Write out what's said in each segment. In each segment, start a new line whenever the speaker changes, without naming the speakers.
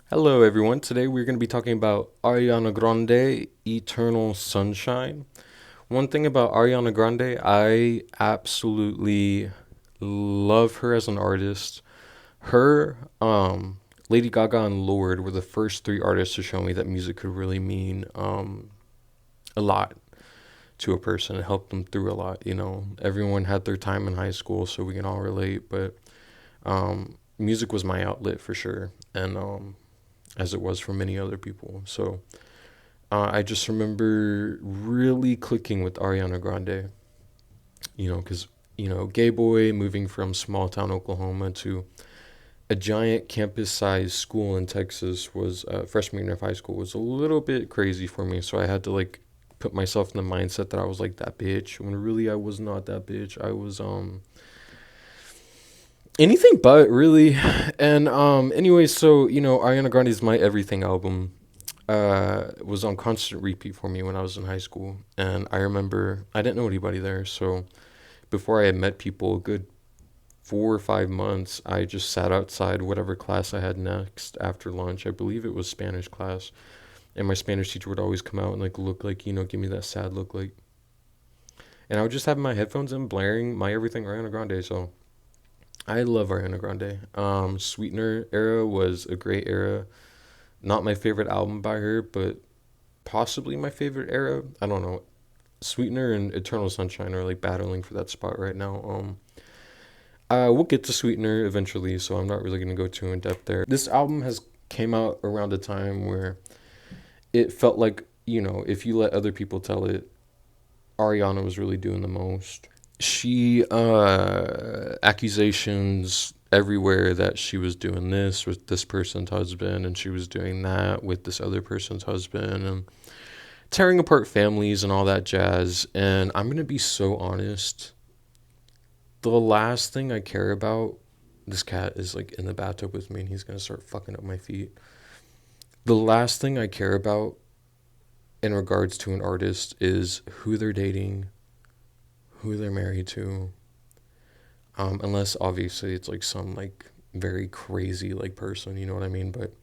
Hello, everyone. Today we're going to be talking about Ariana Grande, Eternal Sunshine. One thing about Ariana Grande, I absolutely love her as an artist. Her, Lady Gaga, and Lorde were the first three artists to show me that music could really mean a lot to a person. It helped them through a lot. Everyone had their time in high school, so we can all relate. But music was my outlet for sure, and as it was for many other people. So I just remember really clicking with Ariana Grande, because, gay boy moving from small town Oklahoma to a giant campus sized school in Texas was freshman year of high school was a little bit crazy for me. So I had to like put myself in the mindset that I was like that bitch when really I was not that bitch. I was anything but really. And anyway, so Ariana Grande's My Everything album was on constant repeat for me when I was in high school. And I remember I didn't know anybody there. So before I had met people, a good 4 or 5 months, I just sat outside whatever class I had next after lunch. I believe it was Spanish class. And my Spanish teacher would always come out and like look like, give me that sad look like. And I would just have my headphones in blaring My Everything Ariana Grande. So I love Ariana Grande. Sweetener era was a great era. Not my favorite album by her, but possibly my favorite era. I don't know. Sweetener and Eternal Sunshine are like battling for that spot right now. We'll get to Sweetener eventually, so I'm not really gonna go too in depth there. This album has came out around a time where it felt like, if you let other people tell it, Ariana was really doing the most. She accusations everywhere that she was doing this with this person's husband and she was doing that with this other person's husband and tearing apart families and all that jazz. And I'm going to be so honest. The last thing I care about, this cat is like in the bathtub with me and he's going to start fucking up my feet. The last thing I care about in regards to an artist is who they're dating, who they're married to, unless obviously it's like some like very crazy like person, you know what I mean? But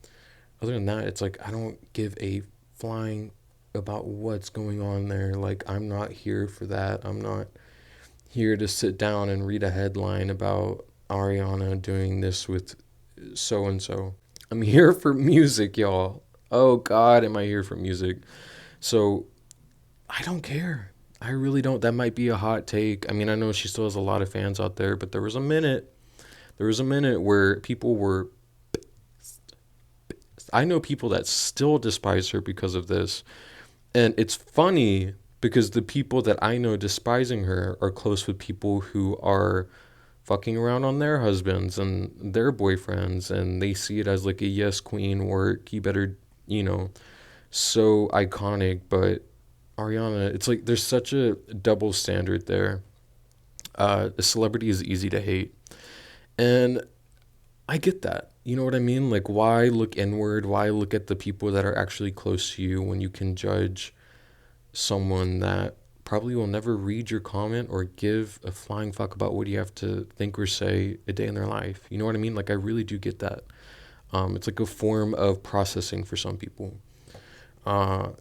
other than that, it's like I don't give a flying about what's going on there. Like I'm not here for that. I'm not here to sit down and read a headline about Ariana doing this with so and so. I'm here for music, y'all. Oh God, am I here for music? So I don't care. I really don't. That might be a hot take. I mean, I know she still has a lot of fans out there, but there was a minute where people were. I know people that still despise her because of this. And it's funny because the people that I know despising her are close with people who are fucking around on their husbands and their boyfriends, and they see it as like a yes, queen, work. You better, so iconic. But Ariana, it's like there's such a double standard there. A celebrity is easy to hate. And I get that. You know what I mean? Like, why look inward? Why look at the people that are actually close to you when you can judge someone that probably will never read your comment or give a flying fuck about what you have to think or say a day in their life? You know what I mean? Like, I really do get that. It's like a form of processing for some people. In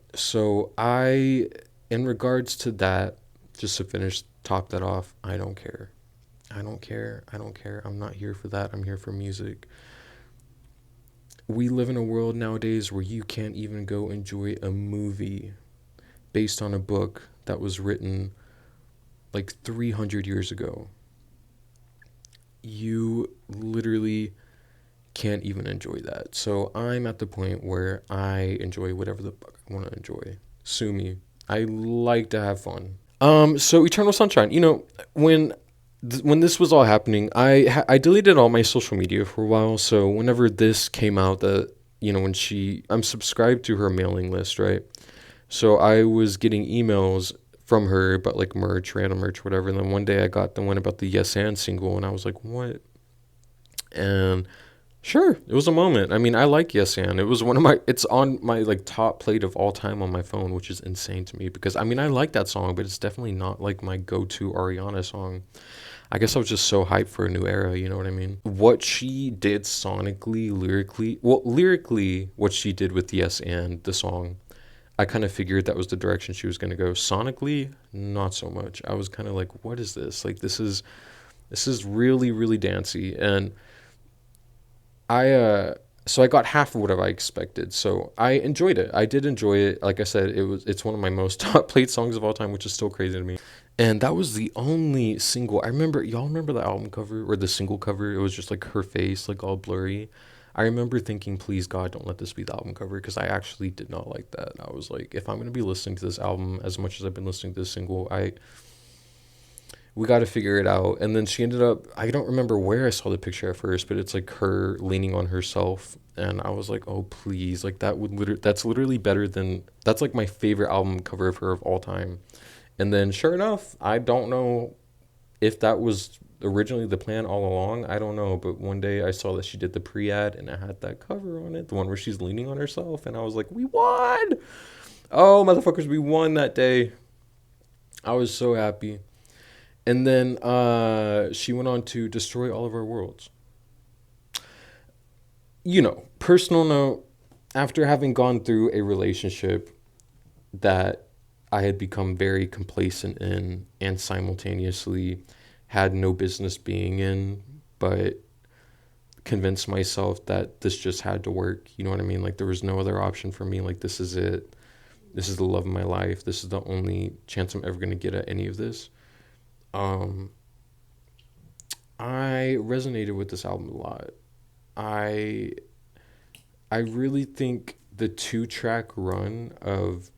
regards to that, just to finish, top that off, I don't care. I don't care. I don't care. I'm not here for that. I'm here for music. We live in a world nowadays where you can't even go enjoy a movie based on a book that was written like 300 years ago. You literally can't even enjoy that. So I'm at the point where I enjoy whatever the fuck I want to enjoy. Sue me. I like to have fun. So Eternal Sunshine. When this was all happening, I deleted all my social media for a while. So whenever this came out, that when I'm subscribed to her mailing list, right? So I was getting emails from her about like merch, random merch, whatever. And then one day I got the one about the Yes and single, and I was like, what? And sure, it was a moment. I mean, I like Yes and. It's on my like top plate of all time on my phone, which is insane to me because I mean, I like that song, but it's definitely not like my go-to Ariana song. I guess I was just so hyped for a new era, you know what I mean? What she did sonically, lyrically, well, lyrically, what she did with Yes and the song, I kind of figured that was the direction she was going to go. Sonically, not so much. I was kind of like, what is this? Like, this is really, really dancey. And I, so I got half of what I expected. So I enjoyed it. I did enjoy it. Like I said, it's one of my most top played songs of all time, which is still crazy to me. And that was the only single. I remember, y'all remember the album cover or the single cover? It was just like her face, like all blurry. I remember thinking, please God, don't let this be the album cover, because I actually did not like that. I was like, if I'm gonna be listening to this album as much as I've been listening to this single, we got to figure it out. And then she ended up, I don't remember where I saw the picture at first, but it's like her leaning on herself. And I was like, oh, please. Like, that's literally better than, that's like my favorite album cover of her of all time. And then sure enough, I don't know if that was originally the plan all along. I don't know. But one day I saw that she did the pre ad and it had that cover on it, the one where she's leaning on herself. And I was like, we won. Oh, motherfuckers, we won that day. I was so happy. And then she went on to destroy all of our worlds. Personal note, after having gone through a relationship that I had become very complacent in and simultaneously had no business being in, but convinced myself that this just had to work. You know what I mean? Like, there was no other option for me. Like, this is it. This is the love of my life. This is the only chance I'm ever going to get at any of this. Um, I resonated with this album a lot. I I really think the 2-track run of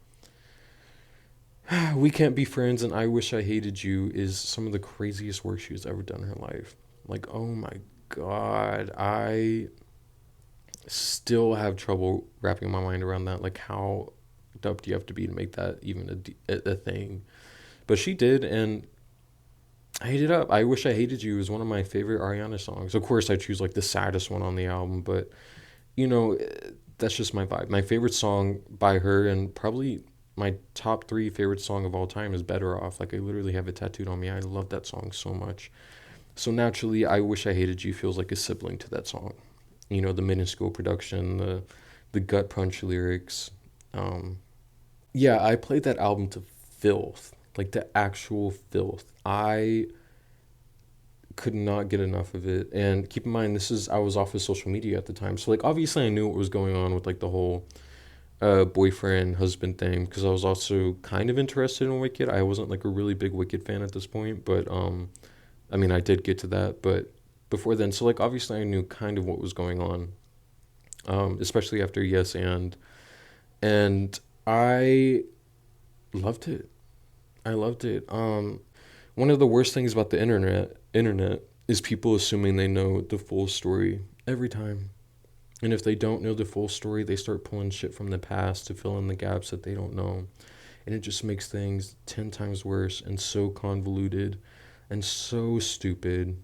We Can't Be Friends and I Wish I Hated You is some of the craziest work she's ever done in her life. Like, oh my God, I still have trouble wrapping my mind around that. Like, how dope do you have to be to make that even a thing? But she did, and I ate it up. I Wish I Hated You is one of my favorite Ariana songs. Of course, I choose like the saddest one on the album, but you know, that's just my vibe. My favorite song by her, and probably my top 3 favorite song of all time, is Better Off. Like, I literally have it tattooed on me. I love that song so much. So naturally, I Wish I Hated You feels like a sibling to that song. You know, the minuscule production, the gut punch lyrics. Um, yeah, I played that album to filth, like the actual filth. I could not get enough of it. And keep in mind, I was off of social media at the time, so like obviously I knew what was going on with like the whole boyfriend husband thing, because I was also kind of interested in Wicked. I wasn't like a really big Wicked fan at this point, but I mean, I did get to that, but before then, so like obviously I knew kind of what was going on, especially after Yes and I loved it. I loved it. One of the worst things about the internet is people assuming they know the full story every time. And if they don't know the full story, they start pulling shit from the past to fill in the gaps that they don't know. And it just makes things 10 times worse and so convoluted and so stupid.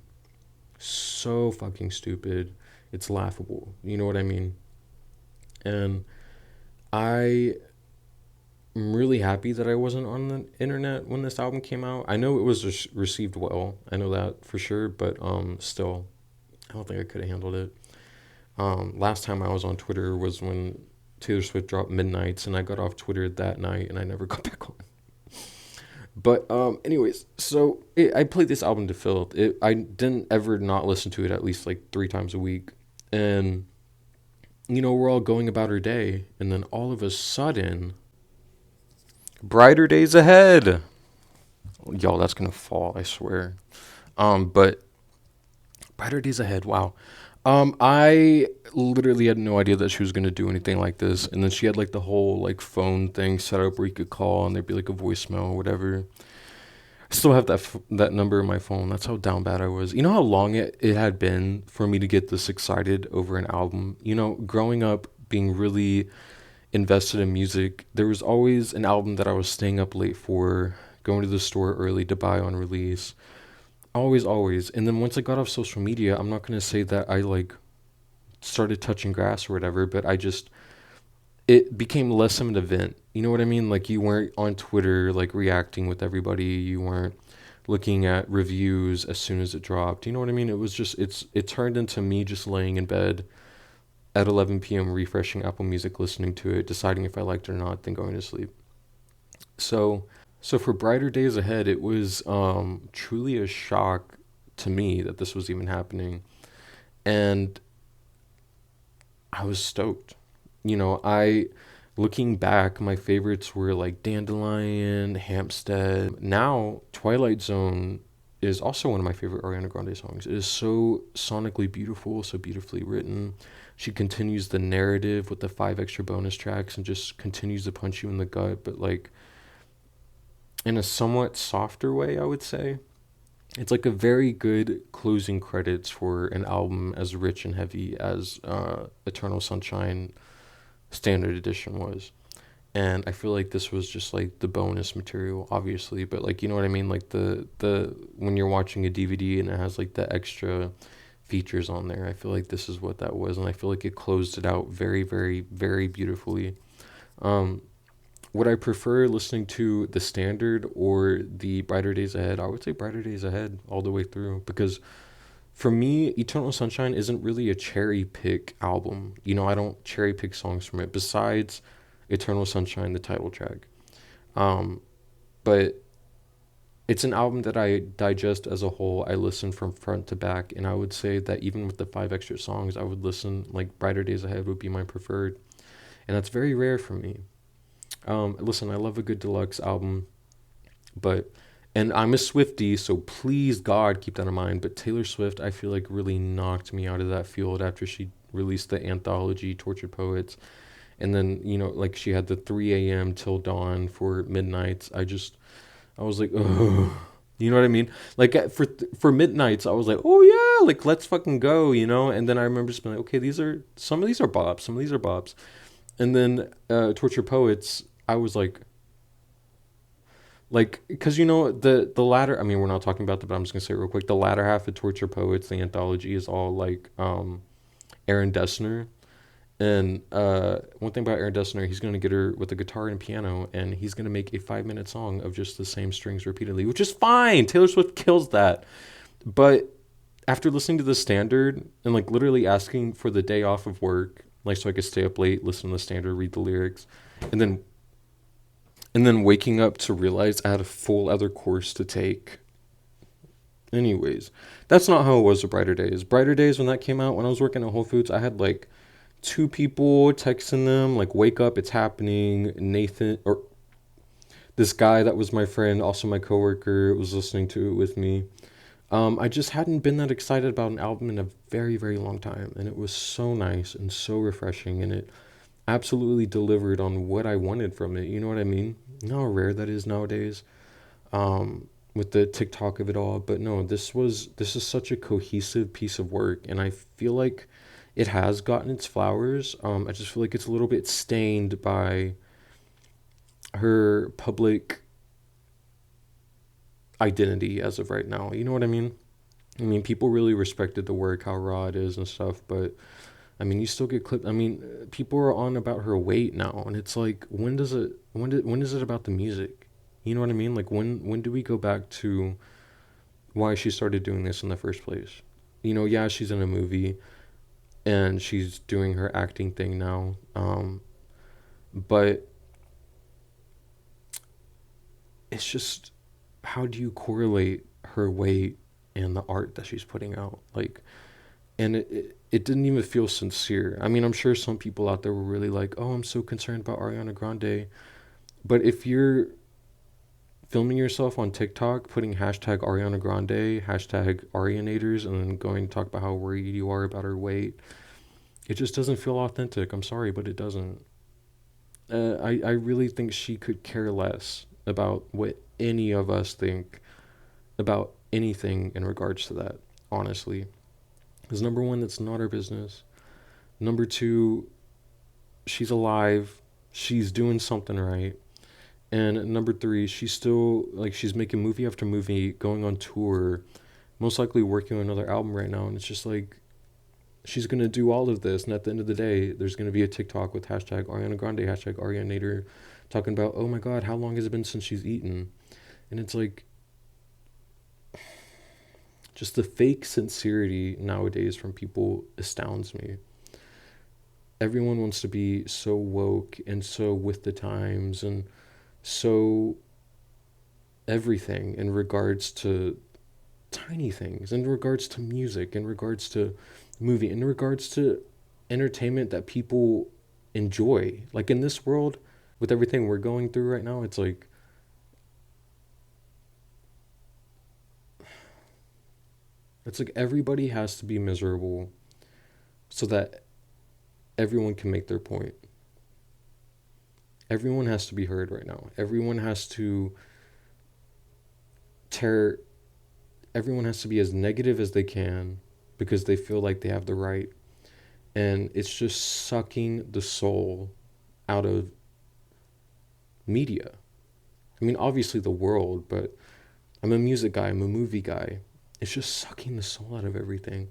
So fucking stupid. It's laughable. You know what I mean? And I I'm really happy that I wasn't on the internet when this album came out. I know it was received well. I know that for sure, but still, I don't think I could have handled it. Last time I was on Twitter was when Taylor Swift dropped Midnights, and I got off Twitter that night, and I never got back on. But anyways, so I played this album to filth. I didn't ever not listen to it at least like 3 times a week, and we're all going about our day, and then all of a sudden, brighter days ahead. Y'all, that's gonna fall, I swear. But brighter days ahead. Wow. I literally had no idea that she was gonna do anything like this, and then she had like the whole like phone thing set up where you could call and there'd be like a voicemail or whatever. I still have that number in my phone. That's how down bad I was. You know how long it had been for me to get this excited over an album. Growing up, being really invested in music, there was always an album that I was staying up late for, going to the store early to buy on release. Always, always. And then once I got off social media, I'm not gonna say that I like started touching grass or whatever, but it became less of an event. You know what I mean? Like, you weren't on Twitter like reacting with everybody. You weren't looking at reviews as soon as it dropped. You know what I mean? It was just it turned into me just laying in bed at 11 p.m. refreshing Apple Music, listening to it, deciding if I liked it or not, then going to sleep. So so for Brighter Days Ahead, it was truly a shock to me that this was even happening, and I was stoked. I looking back, my favorites were like Dandelion, Hampstead. Now, Twilight Zone is also one of my favorite Ariana Grande songs. It is so sonically beautiful, so beautifully written. She continues the narrative with the five extra bonus tracks and just continues to punch you in the gut, but like in a somewhat softer way, I would say. It's like a very good closing credits for an album as rich and heavy as Eternal Sunshine Standard Edition was. And I feel like this was just like the bonus material, obviously, but like you know what I mean, like the when you're watching a DVD and it has like the extra features on there, I feel like this is what that was, and I feel like it closed it out very, very, very beautifully. Um, would I prefer listening to the standard or the Brighter Days Ahead? I would say Brighter Days Ahead all the way through, because for me, Eternal Sunshine isn't really a cherry pick album. I don't cherry pick songs from it besides Eternal Sunshine, the title track. Um, but it's an album that I digest as a whole. I listen from front to back, and I would say that even with the five extra songs, I would listen like Brighter Days Ahead would be my preferred, and that's very rare for me. Listen, I love a good deluxe album, but and I'm a Swiftie, so please God keep that in mind. But Taylor Swift, I feel like really knocked me out of that field after she released the anthology Tortured Poets, and then like she had the 3 a.m. till dawn for Midnights. I was like, oh, you know what I mean? Like for Midnights, I was like, oh yeah, like let's fucking go, And then I remember just being like, okay, some of these are bops, some of these are bops, and then Tortured Poets, I was like, because the latter. I mean, we're not talking about that, but I'm just gonna say it real quick. The latter half of Torture Poets, the anthology, is all like Aaron Dessner. And one thing about Aaron Dessner, he's gonna get her with a guitar and piano, and he's gonna make a 5 minute song of just the same strings repeatedly, which is fine. Taylor Swift kills that. But after listening to the standard and like literally asking for the day off of work, like so I could stay up late, listen to the standard, read the lyrics, and then waking up to realize I had a full other course to take. Anyways, that's not how it was with Brighter Days. Brighter Days, when that came out, when I was working at Whole Foods, I had like two people texting them, like, wake up, it's happening. Nathan, or this guy that was my friend, also my coworker, was listening to it with me. I just hadn't been that excited about an album in a very, very long time. And it was so nice and so refreshing. And it absolutely delivered on what I wanted from it. You know what I mean? You know how rare that is nowadays, with the TikTok of it all. But no, this is such a cohesive piece of work, and I feel like it has gotten its flowers. I just feel like it's a little bit stained by her public identity as of right now. You know what I mean? I mean, people really respected the work, how raw it is and stuff, but I mean, you still get clipped. I mean, people are on about her weight now, and it's like, when is it about the music? You know what I mean? Like, when do we go back to why she started doing this in the first place? Yeah, she's in a movie and she's doing her acting thing now. But it's just, how do you correlate her weight and the art that she's putting out? Like, and it didn't even feel sincere. I mean, I'm sure some people out there were really like, oh, I'm so concerned about Ariana Grande. But if you're filming yourself on TikTok, putting hashtag Ariana Grande, hashtag Arianators, and then going to talk about how worried you are about her weight, it just doesn't feel authentic. I'm sorry, but it doesn't. I really think she could care less about what any of us think about anything in regards to that, honestly. Because number one, that's not her business. Number two, she's alive. She's doing something right. And number three, she's still, like, she's making movie after movie, going on tour, most likely working on another album right now. And it's just like, she's going to do all of this. And at the end of the day, there's going to be a TikTok with hashtag Ariana Grande, hashtag Arianator, talking about, oh my God, how long has it been since she's eaten? And it's like, Just the fake sincerity nowadays from people astounds me. Everyone wants to be so woke and so with the times and so everything in regards to tiny things, in regards to music, in regards to movie, in regards to entertainment that people enjoy. Like in this world, with everything we're going through right now, it's like everybody has to be miserable so that everyone can make their point. Everyone has to be heard right now. Tear Everyone has to be as negative as they can because they feel like they have the right, and it's just sucking the soul out of media. I mean, obviously the world, but I'm a music guy, I'm a movie guy. It's just sucking the soul out of everything.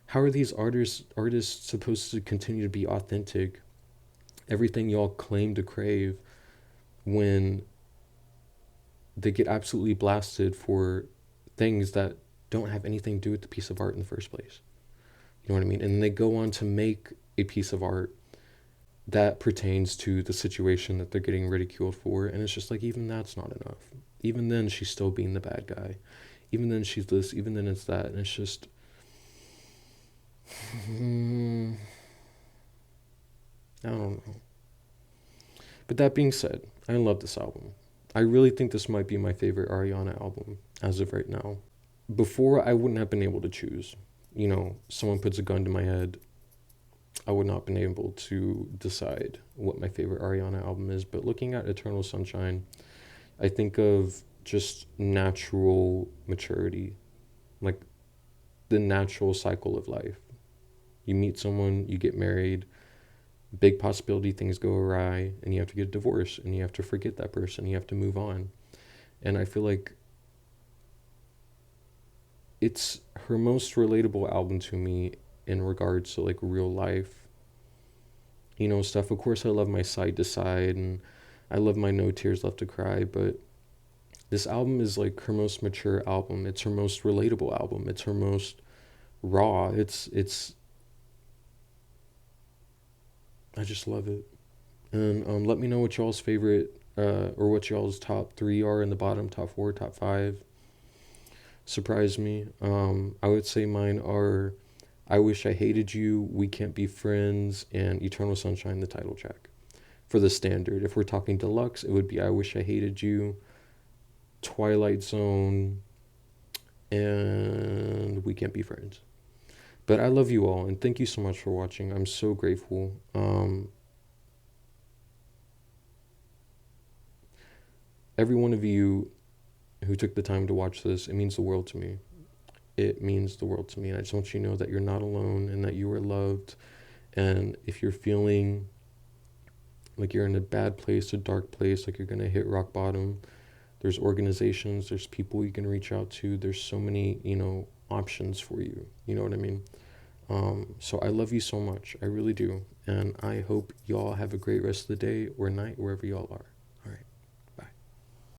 How are these artists supposed to continue to be authentic? Everything y'all claim to crave when they get absolutely blasted for things that don't have anything to do with the piece of art in the first place. You know what I mean? And they go on to make a piece of art that pertains to the situation that they're getting ridiculed for. And it's just like, even that's not enough. Even then, she's still being the bad guy. Even then, she's this. Even then, it's that. And it's just. I don't know. But that being said, I love this album. I really think this might be my favorite Ariana album as of right now. Before, I wouldn't have been able to choose. Someone puts a gun to my head, I would not have been able to decide what my favorite Ariana album is. But looking at Eternal Sunshine, I think of just natural maturity, like the natural cycle of life. You meet someone, you get married, big possibility things go awry, and you have to get a divorce, and you have to forget that person, you have to move on. And I feel like it's her most relatable album to me in regards to like real life, stuff. Of course, I love my Side to Side, and I love my No Tears Left to Cry, but this album is like her most mature album. It's her most relatable album. It's her most raw. It's I just love it. And let me know what y'all's favorite or what y'all's top three are in the bottom, top four, top five. Surprise me. I would say mine are I Wish I Hated You, We Can't Be Friends, and Eternal Sunshine, the title track. For the standard, if we're talking deluxe, it would be I Wish I Hated You, Twilight Zone, and We Can't Be Friends. But I love you all, and thank you so much for watching. I'm so grateful. Every one of you who took the time to watch this, it means the world to me. It means the world to me. And I just want you to know that you're not alone and that you are loved. And if you're feeling like you're in a bad place, a dark place, like you're going to hit rock bottom, there's organizations, there's people you can reach out to. There's so many, options for you. You know what I mean? So I love you so much. I really do. And I hope y'all have a great rest of the day or night, wherever y'all are.